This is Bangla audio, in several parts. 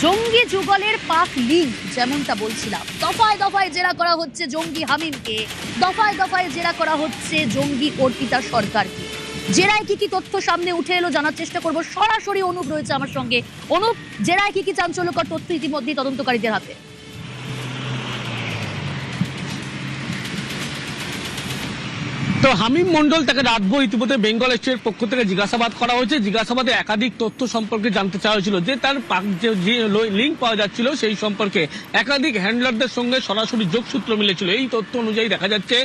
জঙ্গি যুগলের পাক লিঙ্ক যেমনটা বলছিলাম, দফায় দফায় জেরা করা হচ্ছে জঙ্গি হামিমকে, দফায় দফায় জেরা করা হচ্ছে জঙ্গি অর্পিতা সরকারকে। জেরায় কি কি তথ্য সামনে উঠে এলো জানার চেষ্টা করব। সরাসরি অনুপ রয়েছে আমার সঙ্গে। অনুপ, জেরায় কি কি চাঞ্চল্যকর তথ্য ইতিমধ্যেই তদন্তকারীদের হাতে? তো হামিম মন্ডল তাকে রাতভর ইতিমধ্যে বেঙ্গল স্টেটের পক্ষ থেকে জিজ্ঞাসাবাদ করা হয়েছে। জিজ্ঞাসাবাদে একাধিক তথ্য সম্পর্কে জানতে চাওয়া হয়েছিল, যে তার যে লিঙ্ক পাওয়া যাচ্ছিল সেই সম্পর্কে একাধিক হ্যান্ডলারদের সঙ্গে সরাসরি যোগসূত্র মিলেছিল। এই তথ্য অনুযায়ী দেখা যাচ্ছে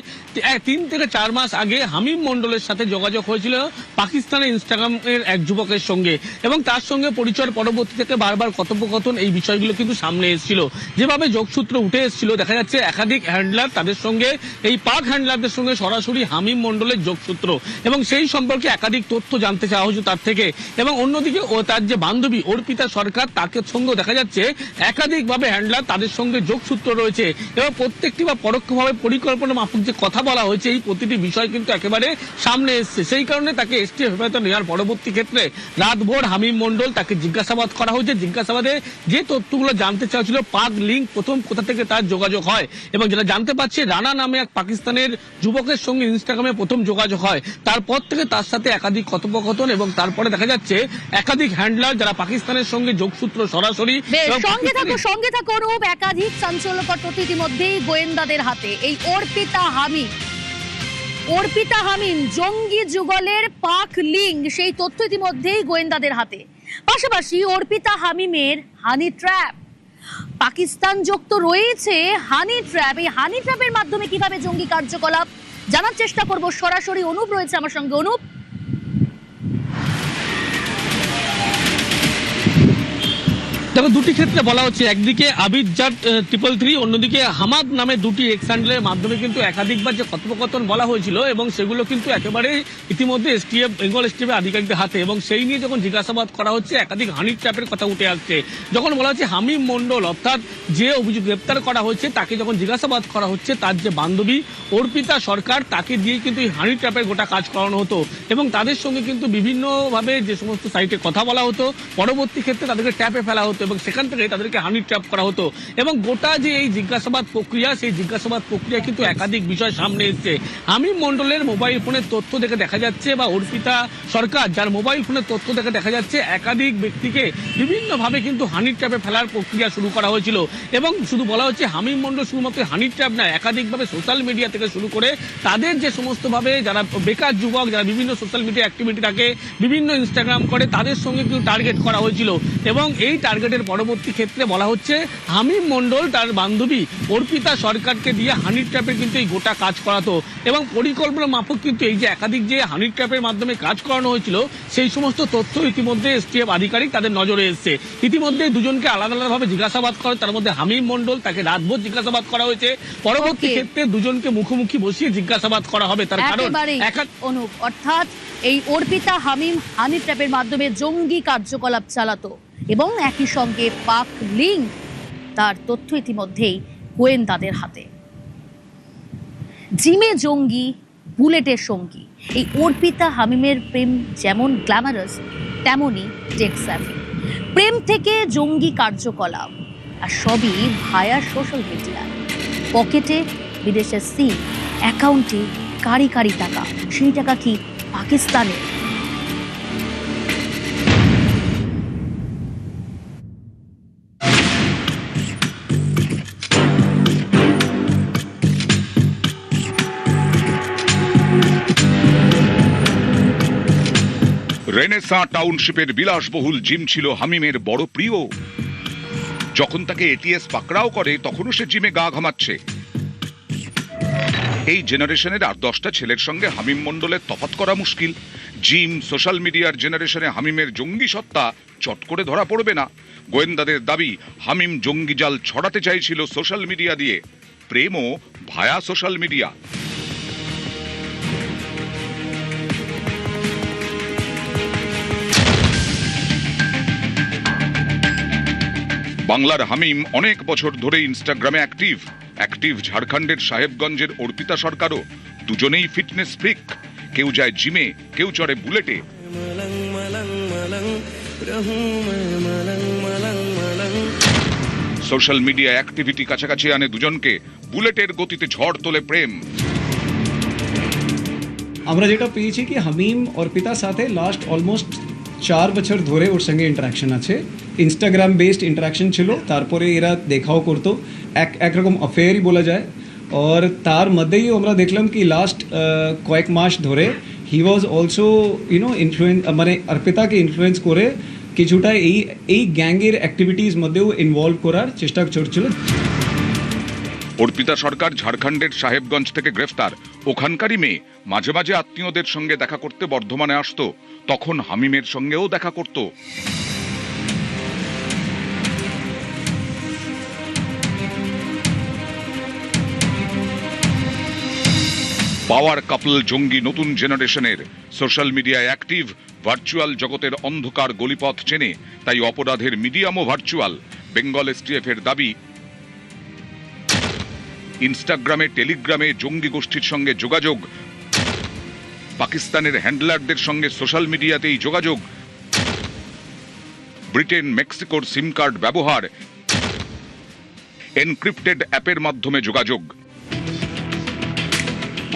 3 থেকে 4 মাস আগে হামিম মন্ডলের সাথে যোগাযোগ হয়েছিল পাকিস্তানের ইনস্টাগ্রামের এক যুবকের সঙ্গে, এবং তার সঙ্গে পরিচয়ের পরবর্তী থেকে বারবার কথোপকথন এই বিষয়গুলো কিন্তু সামনে এসেছিল। যেভাবে যোগসূত্র উঠে এসেছিল, দেখা যাচ্ছে একাধিক হ্যান্ডলার তাদের সঙ্গে, এই পাক হ্যান্ডলারদের সঙ্গে সরাসরি হামিম মন্ডলের যোগসূত্র এবং সেই সম্পর্কে একাধিক তথ্য জানতে চাওয়া হয়েছে তার থেকে। এবং অন্যদিকে তার যে বান্ধবী অর্পিতা সরকার, তাকে সঙ্গে দেখা যাচ্ছে একাধিকভাবে হ্যান্ডলার তাদের সঙ্গে যোগসূত্র রয়েছে, এবং প্রত্যেকটি বা পরোক্ষভাবে পরিকল্পনা মাফিক যে কথা বলা হয়েছে, এই প্রতিটি বিষয় কিন্তু একেবারে সামনে এসছে। সেই কারণে তাকে এসটিএফ হেফাজতে নেওয়ার পরবর্তী ক্ষেত্রে রাতভর হামিম মন্ডল তাকে জিজ্ঞাসাবাদ করা হয়েছে। জিজ্ঞাসাবাদে যে তথ্যগুলো জানতে চাওয়া ছিল, পাক লিঙ্ক প্রথম কোথা থেকে তার যোগাযোগ হয়, এবং যেটা জানতে পারছে রানা নামে এক পাকিস্তানের যুবকের সঙ্গে ইনস্টাগ্রামে প্রথম যোগাযোগ হয়, তারপর থেকে তার সাথে একাধিক কথোপকথন, এবং তারপরে দেখা যাচ্ছে একাধিক হ্যান্ডলার যারা পাকিস্তানের সঙ্গে যোগসূত্র সরাসরি। সঙ্গে থাকো অনুপ, একাধিক চাঞ্চল্যকর তথ্য ইতিমধ্যেই গোয়েন্দাদের হাতে। এই অর্পিতা হামিম জঙ্গি যুগলের পাক লিঙ্ক, সেই তথ্য ইতিমধ্যেই গোয়েন্দাদের হাতে। পাশাপাশি অর্পিতা হামিমের হানি ট্র্যাপ, পাকিস্তান যোগ তো রয়েছে হানি ট্র্যাপ। এই হানি ট্র্যাপের মাধ্যমে কিভাবে জঙ্গি কার্যকলাপ জানার চেষ্টা করব। সরাসরি অনুপ রয়েছে আমার সঙ্গে। অনুপ, দেখো, দুটি ক্ষেত্রে বলা হচ্ছে, একদিকে আবিদ জাট 333, অন্যদিকে হামাদ নামে দুটি এক্স হ্যান্ডেলের মাধ্যমে কিন্তু একাধিকবার যে কথোপকথন বলা হয়েছিল, এবং সেগুলো কিন্তু একেবারে ইতিমধ্যে এসটিএফ বেঙ্গল স্টেটের আধিকারিকদের হাতে, এবং সেই নিয়ে যখন জিজ্ঞাসাবাদ করা হচ্ছে একাধিক হানি ট্র্যাপের কথা উঠে আসছে। যখন বলা হচ্ছে হামিম মন্ডল, অর্থাৎ যে অভিযোগ গ্রেপ্তার করা হয়েছে, তাকে যখন জিজ্ঞাসাবাদ করা হচ্ছে, তার যে বান্ধবী অর্পিতা সরকার, তাকে দিয়ে কিন্তু এই হানি ট্র্যাপের গোটা কাজ করানো হতো, এবং তাদের সঙ্গে কিন্তু বিভিন্নভাবে যে সমস্ত সাইটে কথা বলা হতো, পরবর্তী ক্ষেত্রে তাদেরকে ট্র্যাপে ফেলা হতো, এবং সেখান থেকে তাদেরকে হানি ট্র্যাপ করা হতো। এবং গোটা যে এই জিজ্ঞাসাবাদ প্রক্রিয়া, সেই জিজ্ঞাসাবাদ প্রক্রিয়া কিন্তু একাধিক বিষয় সামনে এসছে। হামিম মন্ডলের মোবাইল ফোনের তথ্য দেখে দেখা যাচ্ছে, বা অর্পিতা সরকার যার মোবাইল ফোনের তথ্য দেখে দেখা যাচ্ছে, একাধিক ব্যক্তিকে বিভিন্নভাবে কিন্তু হানি ট্র্যাপে ফেলার প্রক্রিয়া শুরু করা হয়েছিল। এবং শুধু বলা হচ্ছে হামিম মন্ডল শুধুমাত্র হানি ট্র্যাপ নয়, একাধিকভাবে সোশ্যাল মিডিয়া থেকে শুরু করে তাদের যে সমস্ত ভাবে যারা বেকার যুবক, যারা বিভিন্ন সোশ্যাল মিডিয়া অ্যাক্টিভিটি থাকে, বিভিন্ন ইনস্টাগ্রাম করে, তাদের সঙ্গে কিন্তু টার্গেট করা হয়েছিল। এবং এই টার্গেটের পরবর্তী ক্ষেত্রে বলা হচ্ছে হামিম মন্ডল তার বান্ধবী অর্পিতা সরকারকে দিয়ে হানি ট্র্যাপের কিন্তু এই গোটা কাজ করাতো, এবং পরিকল্পনা মাফিক কিন্তু এই যে একাধিক যে হানি ট্র্যাপের মাধ্যমে কাজ করানো হয়েছিল, সেই সমস্ত তথ্য ইতিমধ্যে এসটিএফ আধিকারিক তাদের নজরে এসছে। ইতিমধ্যে দুজনকে আলাদা আলাদাভাবে জিজ্ঞাসাবাদ করে, তার মধ্যে হামিম মন্ডল তাকে রাতভর জিজ্ঞাসাবাদ করা হয়েছে। পরবর্তী ক্ষেত্রে দুজনকে মুখোমুখি বসিয়ে জিজ্ঞাসাবাদ করা হবে। তার কারণ অনুপ, অর্থাৎ এই অর্পিতা হামিম হানি ট্র্যাপের মাধ্যমে জঙ্গি কার্যকলাপ চালাতো, এবং একই সঙ্গে পাক লিঙ্ক, তার তথ্য ইতিমধ্যেই গোয়েন্দাদের হাতে। জিমে জঙ্গি, বুলেটের সঙ্গী, এই অর্পিতা হামিমের প্রেম যেমন গ্ল্যামারাস, তেমনই টেকসাভি। প্রেম থেকে জঙ্গি কার্যকলাপ, আর সবই ভায়া সোশ্যাল মিডিয়া। পকেটে বিদেশের সিম, অ্যাকাউন্টে কারি কারি টাকা, সেই টাকা কি পাকিস্তানে? রেনেসা টাউনশিপের বিলাসবহুল জিম ছিল হামিমের বড় প্রিয়। যখন তাকে এটিএস পাকড়াও করে, তখনও সে জিমে গা ঘামাচ্ছে। এই জেনারেশনের আর 10টা ছেলের সঙ্গে হামিম মন্ডলের তফাৎ করা মুশকিল। জিম, সোশ্যাল মিডিয়ার জেনারেশনে হামিমের জঙ্গি সত্তা চট করে ধরা পড়বে না। গোয়েন্দাদের দাবি, হামিম জঙ্গি জাল ছড়াতে চাইছিল সোশ্যাল মিডিয়া দিয়ে, প্রেমও ভায়া সোশ্যাল মিডিয়া। বাংলার হামিম অনেক বছর ধরে ইনস্টাগ্রামে অ্যাক্টিভ ঝাড়খণ্ডের সাহেবগঞ্জের অর্পিতা সরকারও। দুজনেই ফিটনেস ফ্রিক। কেউ যায় জিমে, কেউ চড়ে বুলেটে। সোশ্যাল মিডিয়া অ্যাক্টিভিটি কাছাকাছি আনে দুজনকে, বুলেটের গতিতে ঝড় তোলে প্রেম। আমরা যেটা পেয়েছি কি হামিম অর্পিতার সাথে লাস্ট অলমোস্ট 4 বছর ধরে ওর সঙ্গে ইন্টারাকশন আছে। ইনস্টাগ্রাম বেসড ইন্টারাকশন ছিল, তারপরে এরা দেখাও করতো, একরকম অ্যাফেয়ারই বলা যায়। আর তার মধ্যেই আমরা দেখলাম কি লাস্ট কয়েক মাস ধরে হি ওয়াজ অলসো ইনফ্লুয়েন্স, মানে অর্পিতাকে ইনফ্লুয়েন্স করে কিছুটা এই গ্যাংয়ের অ্যাক্টিভিটিস মধ্যেও ইনভলভ করার চেষ্টা করছিল। অর্পিতা সরকার ঝাড়খণ্ডের সাহেবগঞ্জ থেকে গ্রেফতার। ওখানকারই মেয়ে, মাঝে মাঝে আত্মীয়দের সঙ্গে দেখা করতে বর্ধমানে আসতো, তখন হামিমের সঙ্গেও দেখা করত। পাওয়ার কাপল জঙ্গি নতুন জেনারেশনের, সোশ্যাল মিডিয়ায় অ্যাক্টিভ, ভার্চুয়াল জগতের অন্ধকার গলিপথ চেনে, তাই অপরাধের মিডিয়ামও ভার্চুয়াল। বেঙ্গল এসটিএফ এর দাবি, ইনস্টাগ্রামে টেলিগ্রামে জঙ্গি গোষ্ঠীর সঙ্গে যোগাযোগ, পাকিস্তানের হ্যান্ডলারদের সঙ্গে সোশ্যাল মিডিয়াতেই যোগাযোগ, ব্রিটেন মেক্সিকোর সিম কার্ড ব্যবহার, এনক্রিপ্টেড অ্যাপের মাধ্যমে যোগাযোগ।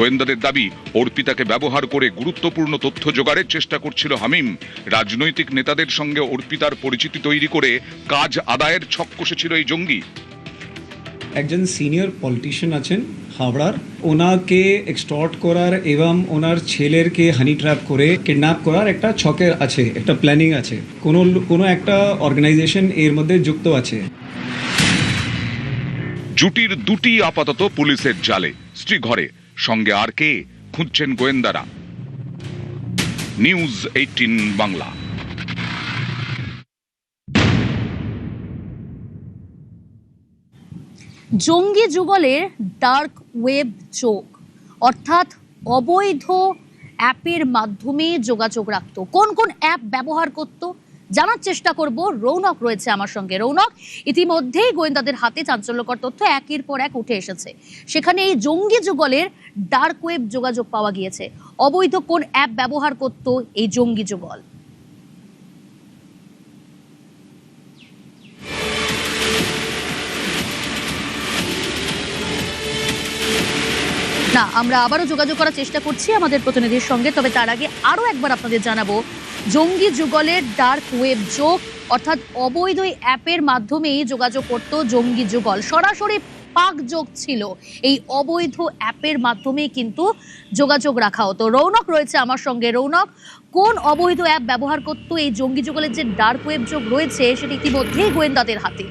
গোয়েন্দাদের দাবি, অর্পিতাকে ব্যবহার করে গুরুত্বপূর্ণ তথ্য জোগাড়ের চেষ্টা করছিল হামিম। রাজনৈতিক নেতাদের সঙ্গে অর্পিতার পরিচিতি তৈরি করে কাজ আদায়ের ছক কষেছিল এই জঙ্গি। একজন সিনিয়র পলিটিশিয়ান আছেন হাওড়ার, ওনাকে এক্সটর্ট করার এবং ওনার ছেলেরকে হানি ট্র্যাপ করে কিডন্যাপ করার একটা ছকের আছে, একটা প্ল্যানিং আছে, কোনো একটা অর্গানাইজেশন এর মধ্যে যুক্ত আছে। জুটির দুটি আপাতত পুলিশের জালে, স্ত্রী ঘরে, সঙ্গে আর কে খুঁজছেন গোয়েন্দারা। নিউজ 18 বাংলা। জঙ্গি যুগলের ডার্ক ওয়েব যোগ, অর্থাৎ অবৈধ অ্যাপের মাধ্যমে যোগাযোগ রাখতো। কোন কোন অ্যাপ ব্যবহার করত জানার চেষ্টা করব। রৌনক রয়েছে আমার সঙ্গে। রৌনক, ইতিমধ্যেই গোয়েন্দাদের হাতে চাঞ্চল্যকর তথ্য একের পর এক উঠে এসেছে। সেখানে এই জঙ্গি যুগলের ডার্ক ওয়েব যোগাযোগ পাওয়া গিয়েছে। অবৈধ কোন অ্যাপ ব্যবহার করত এই জঙ্গি যুগল? না, আমরা আবারও যোগাযোগ করার চেষ্টা করছি আমাদের প্রতিনিধির সঙ্গে। তবে তার আগে আরো একবার আপনাদের জানাবো, জঙ্গি যুগলের ডার্ক ওয়েব যোগ, অর্থাৎ অবৈধ অ্যাপের মাধ্যমেই যোগাযোগ করত জঙ্গি যুগল। সরাসরি পাক যোগ ছিল, এই অবৈধ অ্যাপের মাধ্যমে কিন্তু যোগাযোগ রাখা হতো। রৌনক রয়েছে আমার সঙ্গে। রৌনক, কোন অবৈধ অ্যাপ ব্যবহার করত এই জঙ্গি যুগলের যে ডার্ক ওয়েব যোগ রয়েছে সেটা ইতিমধ্যেই গোয়েন্দাদের হাতে?